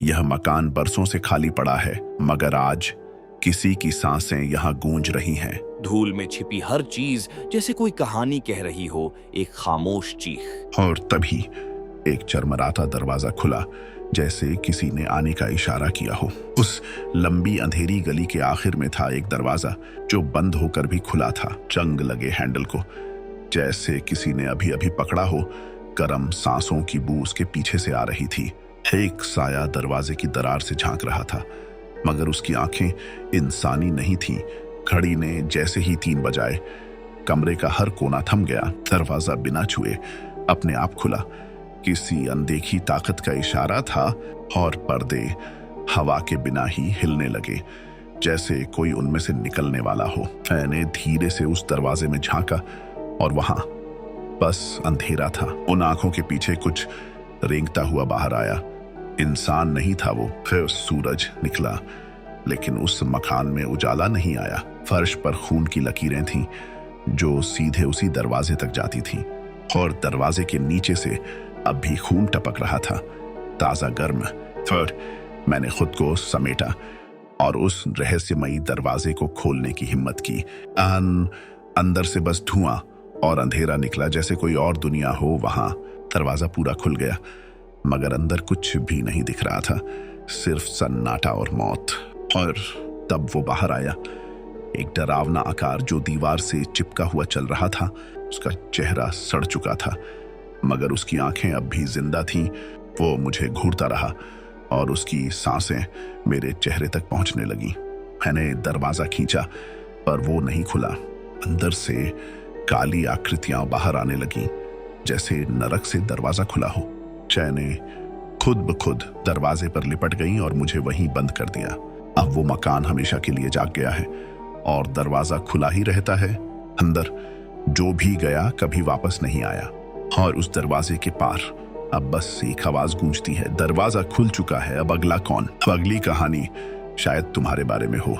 यह मकान बरसों से खाली पड़ा है, मगर आज किसी की सांसें यहाँ गूंज रही हैं। धूल में छिपी हर चीज जैसे कोई कहानी कह रही हो, एक खामोश चीख। और तभी एक चरमराता दरवाजा खुला, जैसे किसी ने आने का इशारा किया हो। उस लंबी अंधेरी गली के आखिर में था एक दरवाजा जो बंद होकर भी खुला था। जंग लगे हैंडल को, जैसे किसी ने अभी अभी पकड़ा हो। गर्म सांसों की बू उसके पीछे से आ रही थी। एक साया दरवाजे की दरार से झांक रहा था, मगर उसकी आंखें इंसानी नहीं थीं। घड़ी ने जैसे ही 3 बजाए, कमरे का हर कोना थम गया। दरवाजा बिना छुए अपने आप खुला। किसी अनदेखी ताकत का इशारा था और पर्दे हवा के बिना ही हिलने लगे, जैसे कोई उनमें से निकलने वाला हो। मैंने धीरे से उस दरवाजे में झांका और वहां बस अंधेरा था। उन आंखों के पीछे कुछ रेंगता हुआ बाहर आया। इंसान नहीं था वो। फिर सूरज निकला, लेकिन उस मकान में उजाला नहीं आया। फर्श पर खून की लकीरें थीं जो सीधे उसी दरवाजे तक जाती थीं, और दरवाजे के नीचे से अब भी खून टपक रहा था, ताजा गर्म। फिर मैंने खुद को समेटा और उस रहस्यमयी दरवाजे को खोलने की हिम्मत की। अंदर से बस धुआं और अंधेरा निकला, जैसे कोई और दुनिया हो वहां। दरवाजा पूरा खुल गया, मगर अंदर कुछ भी नहीं दिख रहा था, सिर्फ सन्नाटा और मौत। और तब वो बाहर आया, एक डरावना आकार जो दीवार से चिपका हुआ चल रहा था। उसका चेहरा सड़ चुका था, मगर उसकी आंखें अब भी जिंदा थीं। वो मुझे घूरता रहा और उसकी सांसें मेरे चेहरे तक पहुंचने लगी। मैंने दरवाजा खींचा, पर वो नहीं खुला। अंदर से काली आकृतियां बाहर आने लगीं, जैसे नरक से दरवाजा खुला हो। चैने खुद ब खुद दरवाजे पर लिपट गईं और मुझे वहीं बंद कर दिया। अब वो मकान हमेशा के लिए जाग गया है और दरवाजा खुला ही रहता है। अंदर जो भी गया कभी वापस नहीं आया। और उस दरवाजे के पार अब बस एक आवाज गूंजती है, दरवाजा खुल चुका है, अब अगला कौन? अब अगली कहानी शायद तुम्हारे बारे में हो।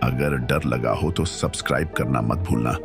अगर डर लगा हो तो सब्सक्राइब करना मत भूलना।